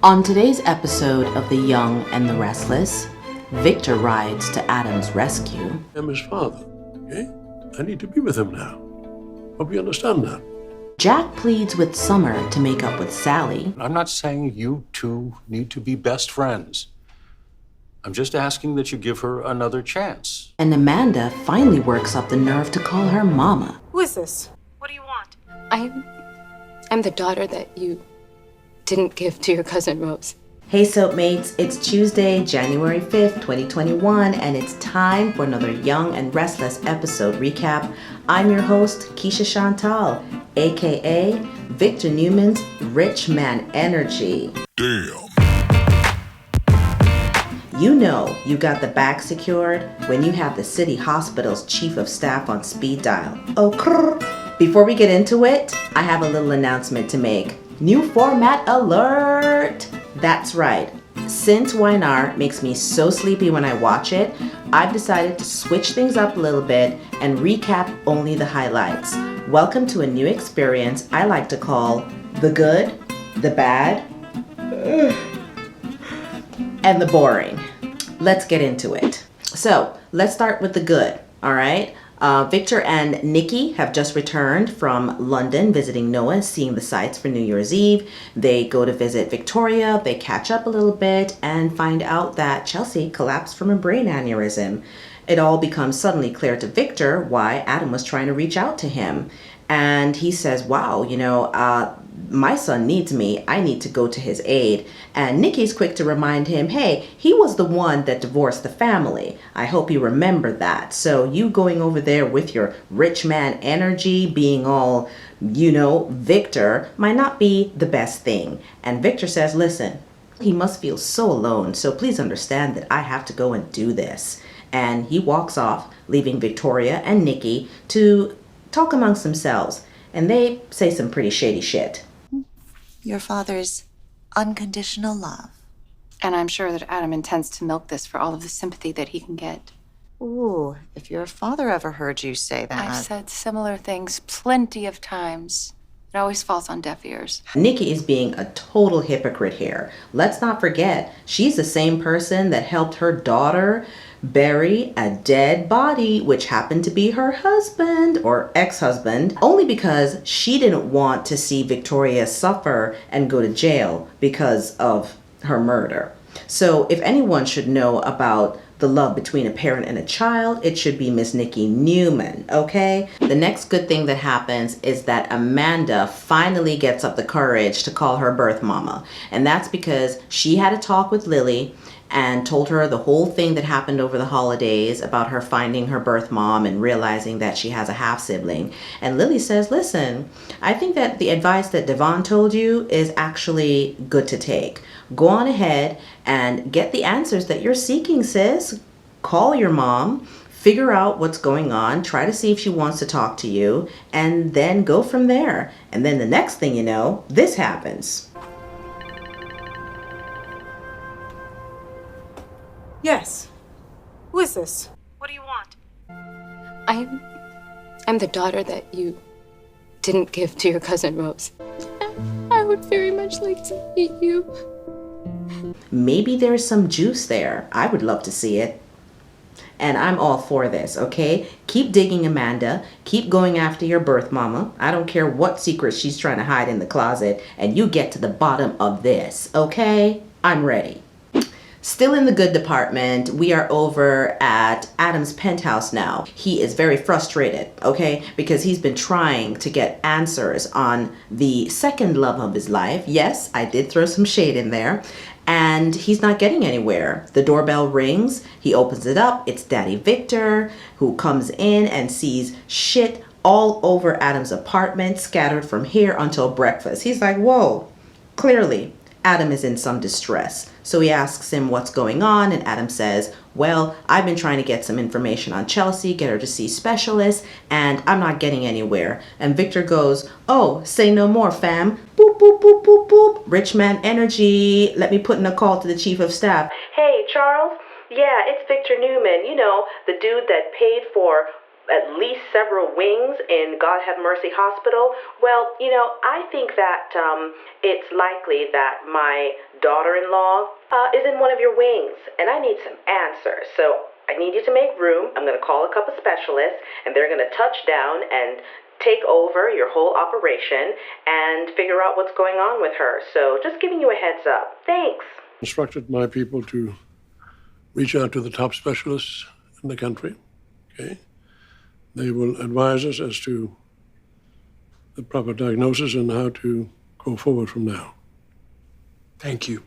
On today's episode of The Young and the Restless, Victor rides to Adam's rescue. I'm his father, okay? I need to be with him now. Hope you understand that. Jack pleads with Summer to make up with Sally. I'm not saying you two need to be best friends. I'm just asking that you give her another chance. And Amanda finally works up the nerve to call her mama. Who is this? What do you want? I'm the daughter that you didn't give to your cousin Rose. Hey Soapmates, it's Tuesday, January 5th, 2021, and it's time for another Young and Restless episode recap. I'm your host, Keisha Chantal, aka Victor Newman's Rich Man Energy. Damn. You know you got the bag secured when you have the city hospital's chief of staff on speed dial. Oh, crrr. Before we get into it, I have a little announcement to make. New format alert! That's right. Since YNR makes me so sleepy when I watch it, I've decided to switch things up a little bit and recap only the highlights. Welcome to a new experience I like to call the good, the bad, and the boring. Let's get into it. So let's start with the good, all right? Victor and Nikki have just returned from London visiting Noah, seeing the sights for New Year's Eve. They go to visit Victoria, they catch up a little bit and find out that Chelsea collapsed from a brain aneurysm. It all becomes suddenly clear to Victor why Adam was trying to reach out to him. And he says, wow, my son needs me. I need to go to his aid. And Nikki's quick to remind him, hey, he was the one that divorced the family. I hope you remember that. So you going over there with your rich man energy, being all, Victor, might not be the best thing. And Victor says, listen, he must feel so alone. So please understand that I have to go and do this. And he walks off, leaving Victoria and Nikki to talk amongst themselves. And they say some pretty shady shit. Your father's unconditional love. And I'm sure that Adam intends to milk this for all of the sympathy that he can get. Ooh, if your father ever heard you say that. I've said similar things plenty of times. It always falls on deaf ears. Nikki is being a total hypocrite here. Let's not forget, she's the same person that helped her daughter bury a dead body, which happened to be her husband or ex-husband, only because she didn't want to see Victoria suffer and go to jail because of her murder. So if anyone should know about the love between a parent and a child, it should be Miss Nikki Newman, okay? The next good thing that happens is that Amanda finally gets up the courage to call her birth mama. And that's because she had a talk with Lily and told her the whole thing that happened over the holidays about her finding her birth mom and realizing that she has a half sibling. And Lily says, listen, I think that the advice that Devon told you is actually good to take. Go on ahead and get the answers that you're seeking, sis. Call your mom, figure out what's going on, try to see if she wants to talk to you, and then go from there. And then the next thing you know, this happens. Yes. Who is this? What do you want? I'm the daughter that you didn't give to your cousin Rose. I would very much like to meet you. Maybe there's some juice there. I would love to see it. And I'm all for this, okay? Keep digging, Amanda. Keep going after your birth mama. I don't care what secrets she's trying to hide in the closet. And you get to the bottom of this, okay? I'm ready. Still in the good department, we are over at Adam's penthouse now. He is very frustrated, okay? Because he's been trying to get answers on the second love of his life. Yes, I did throw some shade in there. And he's not getting anywhere. The doorbell rings. He opens it up. It's Daddy Victor, who comes in and sees shit all over Adam's apartment, scattered from here until breakfast. He's like, whoa, clearly Adam is in some distress. So he asks him what's going on, and Adam says, well, I've been trying to get some information on Chelsea, get her to see specialists, and I'm not getting anywhere. And Victor goes, oh, say no more, fam. Boop, boop, boop, boop, boop. Rich man energy. Let me put in a call to the chief of staff. Hey, Charles? Yeah, it's Victor Newman, the dude that paid for at least several wings in God Have Mercy Hospital, well, I think that it's likely that my daughter-in-law is in one of your wings, and I need some answers. So I need you to make room. I'm going to call a couple specialists, and they're going to touch down and take over your whole operation and figure out what's going on with her. So just giving you a heads up. Thanks. Instructed my people to reach out to the top specialists in the country. Okay? They will advise us as to the proper diagnosis and how to go forward from now. Thank you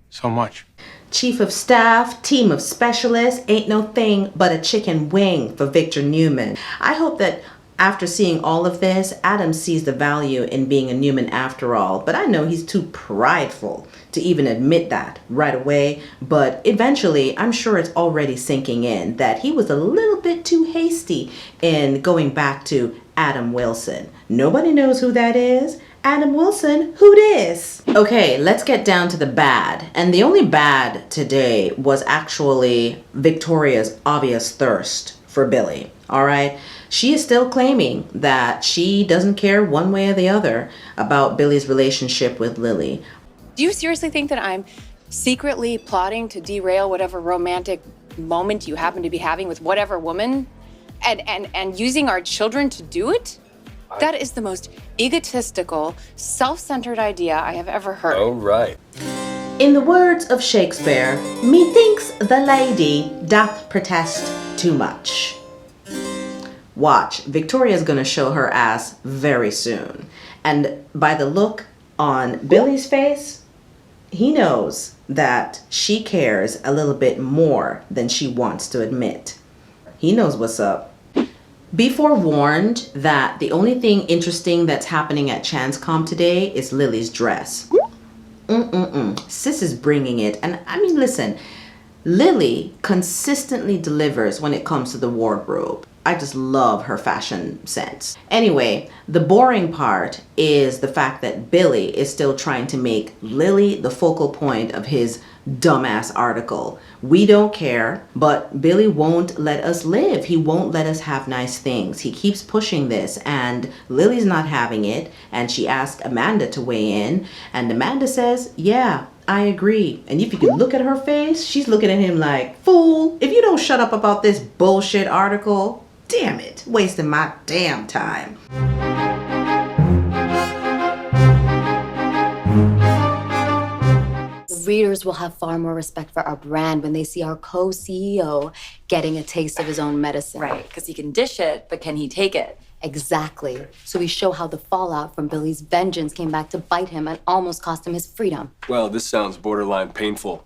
so much. Chief of Staff, team of specialists, ain't no thing but a chicken wing for Victor Newman. I hope that after seeing all of this, Adam sees the value in being a Newman after all, but I know he's too prideful to even admit that right away. But eventually, I'm sure it's already sinking in that he was a little bit too hasty in going back to Adam Wilson. Nobody knows who that is. Adam Wilson, who dis? Okay, let's get down to the bad. And the only bad today was actually Victoria's obvious thirst for Billy, all right? She is still claiming that she doesn't care one way or the other about Billy's relationship with Lily. Do you seriously think that I'm secretly plotting to derail whatever romantic moment you happen to be having with whatever woman and using our children to do it? That is the most egotistical, self-centered idea I have ever heard. Oh, right. In the words of Shakespeare, methinks the lady doth protest too much. Watch, Victoria's gonna show her ass very soon. And by the look on Billy's face, he knows that she cares a little bit more than she wants to admit. He knows what's up. Be forewarned that the only thing interesting that's happening at ChanceComm today is Lily's dress. Sis is bringing it. And I mean, listen, Lily consistently delivers when it comes to the wardrobe. I just love her fashion sense. Anyway, the boring part is the fact that Billy is still trying to make Lily the focal point of his dumbass article. We don't care, but Billy won't let us live. He won't let us have nice things. He keeps pushing this, and Lily's not having it, and she asked Amanda to weigh in, and Amanda says, yeah, I agree. And if you can look at her face, she's looking at him like, fool, if you don't shut up about this bullshit article, damn it, wasting my damn time. Readers will have far more respect for our brand when they see our co-CEO getting a taste of his own medicine. Right, because he can dish it, but can he take it? Exactly. So we show how the fallout from Billy's vengeance came back to bite him and almost cost him his freedom. Well, this sounds borderline painful.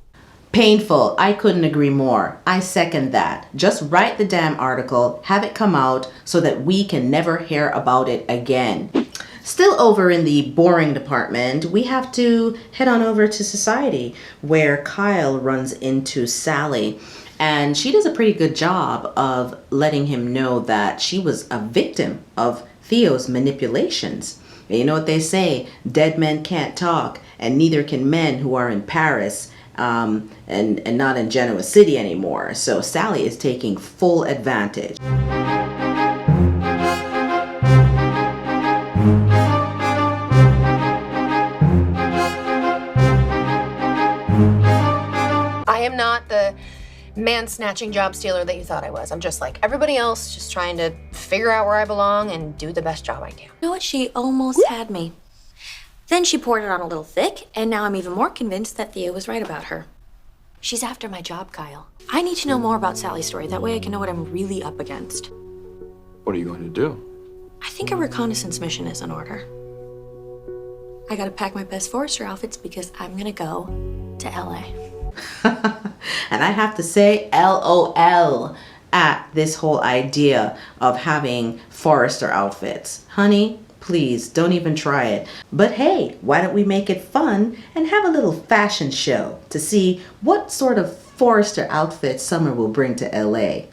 Painful. I couldn't agree more. I second that. Just write the damn article, have it come out so that we can never hear about it again. Still over in the boring department, we have to head on over to society where Kyle runs into Sally. And she does a pretty good job of letting him know that she was a victim of Theo's manipulations. And you know what they say, dead men can't talk, and neither can men who are in Paris and not in Genoa City anymore. So Sally is taking full advantage. I am not the man-snatching job stealer that you thought I was. I'm just like everybody else, just trying to figure out where I belong and do the best job I can. You know what? She almost had me. Then she poured it on a little thick, and now I'm even more convinced that Theo was right about her. She's after my job, Kyle. I need to know more about Sally's story. That way I can know what I'm really up against. What are you going to do? I think a reconnaissance mission is in order. I gotta pack my best Forrester outfits because I'm gonna go to LA. And I have to say, LOL at this whole idea of having Forrester outfits. Honey, please don't even try it. But hey, why don't we make it fun and have a little fashion show to see what sort of Forrester outfit Summer will bring to LA.